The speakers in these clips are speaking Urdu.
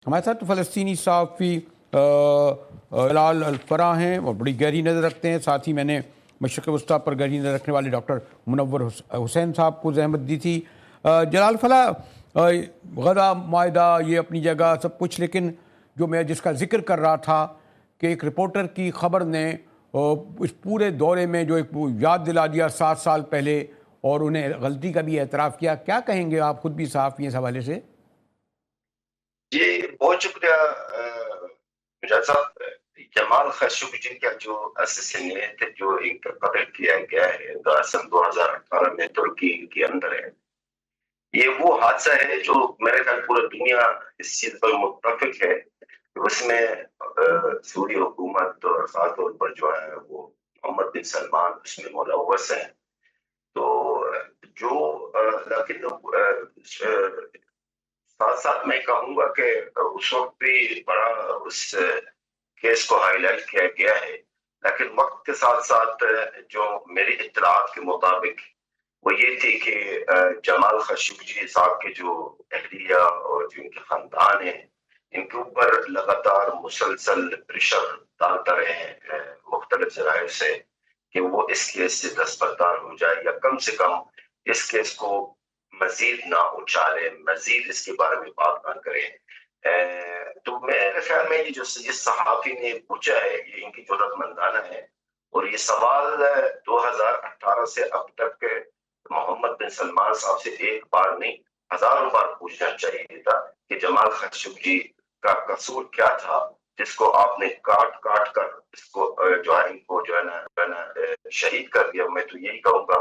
ہمارے ساتھ فلسطینی صحافی جلال الفراح ہیں اور بڑی گہری نظر رکھتے ہیں. ساتھ ہی میں نے مشرق وسطیٰ پر گہری نظر رکھنے والے ڈاکٹر منور حسین صاحب کو زحمت دی تھی. جلال فلاح، غزہ معاہدہ یہ اپنی جگہ سب کچھ، لیکن جو میں جس کا ذکر کر رہا تھا کہ ایک رپورٹر کی خبر نے اس پورے دورے میں جو ایک یاد دلا دیا 7 سال پہلے، اور انہیں غلطی کا بھی اعتراف کیا. کیا کہیں گے آپ، خود بھی صحافی ہیں اس حوالے سے؟ جی بہت شکریہ مجاہد صاحب. جمال خاشقجی کا جو اسسینیٹ جو ایک قتل کیا گیا ہے سن 2018 میں ترکی کے اندر ہے، یہ وہ حادثہ ہے جو میرے خیال پورا دنیا اس چیز پر متفق ہے. اس میں سعودی حکومت اور خاص طور پر جو ہے وہ محمد بن سلمان اس میں ملوث ہیں. تو جو لیکن ساتھ ساتھ میں کہوں گا کہ اس وقت بھی بڑا اس کیس کو ہائی لائٹ کیا گیا ہے، لیکن وقت کے ساتھ ساتھ جو میری اطلاعات کے مطابق وہ یہ تھی کہ جمال خاشقجی صاحب کے جو اہلیہ اور جو ان کے خاندان ہیں، ان کے اوپر لگاتار مسلسل پریشر ڈالتا رہے ہیں مختلف ذرائع سے کہ وہ اس کیس سے دستبردار ہو جائے، یا کم سے کم اس کیس کو مزید نہ اچھالے، مزید اس کے بارے میں بات نہ کریں. تو میرے خیال میں یہ جو صحافی نے پوچھا ہے یہ ان کی جرأت مندانہ ہے، اور یہ سوال 2018 سے اب تک محمد بن سلمان صاحب سے ایک بار نہیں ہزاروں بار پوچھنا چاہیے تھا کہ جمال خاشقجی کا قصور کیا تھا جس کو آپ نے کاٹ کاٹ کر اس کو جو ہے ان کو جو ہے نا شہید کر دیا. میں تو یہی کہوں گا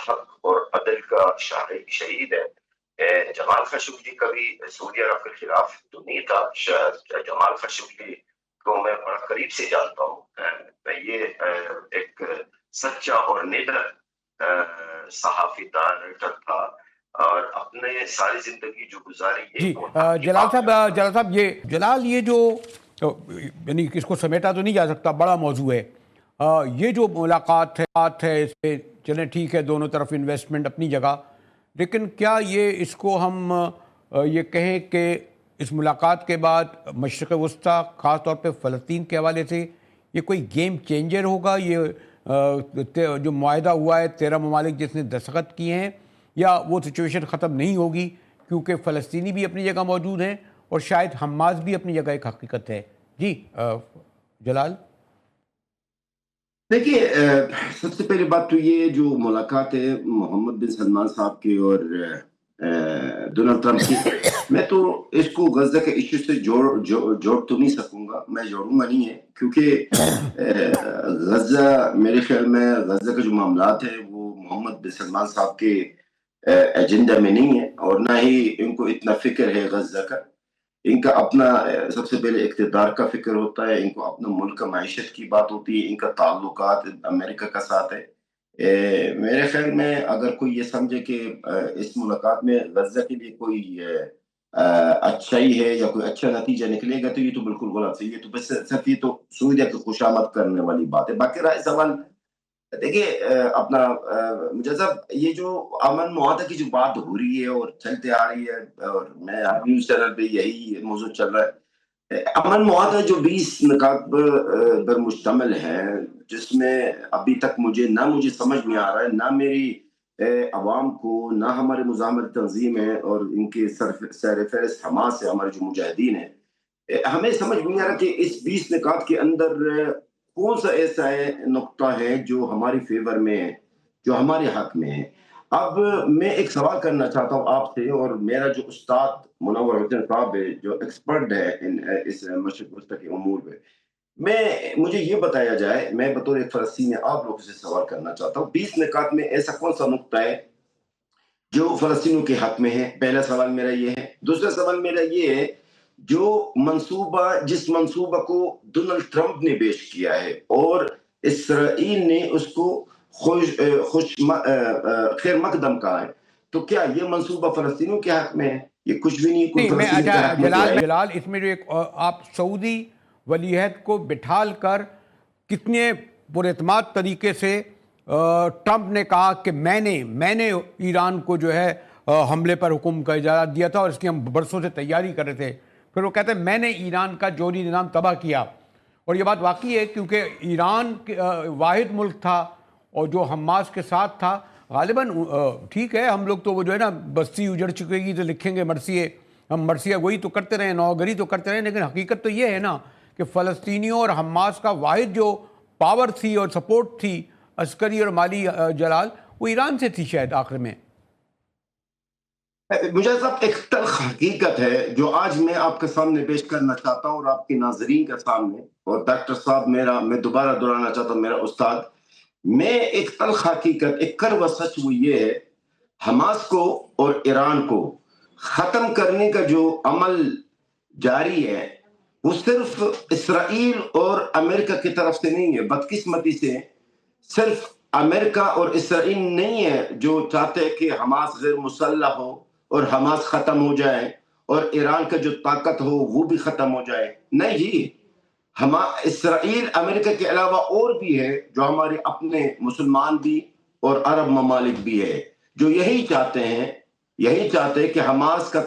حق اور عدل کا شہید ہے. جمال خاشقجی کبھی سعودی عرب کے خلاف تو نہیں تھا. جمال خاشقجی کو میں بڑا قریب سے جانتا ہوں. یہ ایک سچا اور نڈر صحافی تھا، رائٹر تھا، اور اپنے ساری زندگی جو گزاری جی جلال صاحب یہ جو یعنی اس کو سمیٹا تو نہیں جا سکتا، بڑا موضوع ہے. یہ جو ملاقات ہے اس پہ چلیں ٹھیک ہے، دونوں طرف انویسٹمنٹ اپنی جگہ، لیکن کیا اس کو ہم یہ کہیں کہ اس ملاقات کے بعد مشرق وسطیٰ خاص طور پہ فلسطین کے حوالے سے یہ کوئی گیم چینجر ہوگا؟ یہ جو معاہدہ ہوا ہے 13 ممالک جس نے دستخط کیے ہیں، یا وہ سچویشن ختم نہیں ہوگی کیونکہ فلسطینی بھی اپنی جگہ موجود ہیں اور شاید حماس بھی اپنی جگہ ایک حقیقت ہے؟ جی جلال. دیکھیے، سب سے پہلی بات تو یہ جو ملاقات ہے محمد بن سلمان صاحب کی اور ڈونلڈ ٹرمپ کی، میں تو اس کو غزہ کے ایشو سے جوڑ تو نہیں سکوں گا، میں جوڑوں گا نہیں ہے، کیونکہ غزہ میرے خیال میں غزہ کے جو معاملات ہیں وہ محمد بن سلمان صاحب کے ایجنڈا میں نہیں ہے، اور نہ ہی ان کو اتنا فکر ہے غزہ کا. ان کا اپنا سب سے پہلے اقتدار کا فکر ہوتا ہے، ان کو اپنا ملک کا معیشت کی بات ہوتی ہے، ان کا تعلقات امریکہ کا ساتھ ہے. میرے خیال میں اگر کوئی یہ سمجھے کہ اس ملاقات میں غزہ کے لیے کوئی اچھائی ہے یا کوئی اچھا نتیجہ نکلے گا تو یہ تو بالکل غلط ہے. یہ تو بس صرف یہ تو سعودیہ کی خوشامد کرنے والی بات ہے. باقی رائے سوال دیکھیے اپنا مجذب، یہ جو امن معاہدہ کی جو بات ہو رہی ہے اور چلتے آ رہی ہے، اور میں نیوز چینل پہ یہی موضوع چل رہا ہے، امن معاہدہ جو 20 نکات پر مشتمل ہے، جس میں ابھی تک مجھے سمجھ میں آ رہا ہے، نہ میری عوام کو، نہ ہمارے مزاحمت تنظیم ہے اور ان کے سر فہرست حماس ہے، ہمارے جو مجاہدین ہیں، ہمیں سمجھ میں نہیں آ رہا کہ اس 20 نکات کے اندر کون سا ایسا نقطہ ہے جو ہماری فیور میں ہے، جو ہمارے حق میں ہے. اب میں ایک سوال کرنا چاہتا ہوں آپ سے، اور میرا جو استاد منور حسین صاحب ہے جو ایکسپرٹ ہے اس مشرق وسطیٰ کے امور پہ، مجھے یہ بتایا جائے، میں بطور ایک فلسطینی آپ لوگوں سے سوال کرنا چاہتا ہوں، 20 نکات میں ایسا کون سا نقطہ ہے جو فلسطینیوں کے حق میں ہے؟ پہلا سوال میرا یہ ہے. دوسرا سوال میرا یہ ہے، جس منصوبہ کو ڈونلڈ ٹرمپ نے پیش کیا ہے اور اسرائیل نے اس کو خیر مقدم کہا ہے، تو کیا یہ منصوبہ فلسطینیوں کے حق میں ہے؟ یہ کچھ بھی نہیں، کوئی فلسطینی کے حق میں تو ہے. جلال، اس میں جو ایک آپ سعودی ولی عہد کو بٹھال کر کتنے پراعتماد طریقے سے ٹرمپ نے کہا کہ میں نے ایران کو جو ہے حملے پر حکم کا اجازت دیا تھا اور اس کی ہم برسوں سے تیاری کر رہے تھے. پھر وہ کہتے ہیں میں نے ایران کا جوہری نظام تباہ کیا. اور یہ بات واقعی ہے کیونکہ ایران واحد ملک تھا اور جو حماس کے ساتھ تھا. غالباً ٹھیک ہے ہم لوگ تو وہ جو ہے نا بستی اجڑ چکے گی تو لکھیں گے مرثیے, ہم مرثیہ گوئی تو کرتے رہے, نوگری تو کرتے رہے, لیکن حقیقت تو یہ ہے نا کہ فلسطینیوں اور حماس کا واحد جو پاور تھی اور سپورٹ تھی عسکری اور مالی جلال, وہ ایران سے تھی شاید آخر میں. مجاہد صاحب ایک تلخ حقیقت ہے جو آج میں آپ کے سامنے پیش کرنا چاہتا ہوں اور آپ کے ناظرین کے سامنے, اور ڈاکٹر صاحب میں دوبارہ دہرانا چاہتا ہوں, میرا استاد, میں ایک تلخ حقیقت, ایک کڑوا سچ وہ یہ ہے, حماس کو اور ایران کو ختم کرنے کا جو عمل جاری ہے وہ صرف اسرائیل اور امریکہ کی طرف سے نہیں ہے. بدقسمتی سے صرف امریکہ اور اسرائیل نہیں ہے جو چاہتے ہیں کہ حماس غیر مسلح ہو اور حماس ختم ہو جائے اور ایران کا جو طاقت ہو وہ بھی ختم ہو جائے. نہیں جی, اسرائیل امریکہ کے علاوہ اور بھی ہے جو ہمارے اپنے مسلمان بھی اور عرب ممالک بھی ہے جو یہی چاہتے ہیں کہ حماس کا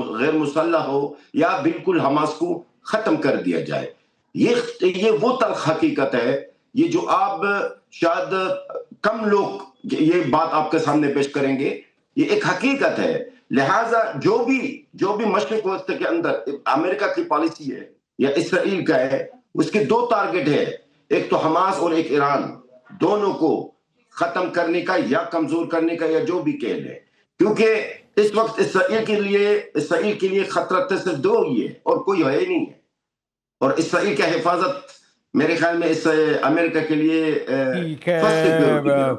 غیر مسلح ہو یا بالکل حماس کو ختم کر دیا جائے. یہ وہ تلخ حقیقت ہے, یہ جو آپ شاید کم لوگ یہ بات آپ کے سامنے پیش کریں گے, یہ ایک حقیقت ہے. لہٰذا جو بھی مشرق وسطی کے اندر امریکہ کی پالیسی ہے یا اسرائیل کا ہے, اس کے دو ٹارگٹ ہے, ایک تو حماس اور ایک ایران, دونوں کو ختم کرنے کا یا کمزور کرنے کا یا جو بھی کہہ لیں, کیونکہ اس وقت اسرائیل کے لیے خطرہ صرف دو ہی ہے اور کوئی ہے نہیں ہے, اور اسرائیل کا حفاظت میرے خیال میں اس امریکہ کے لیے ٹھیک ہے.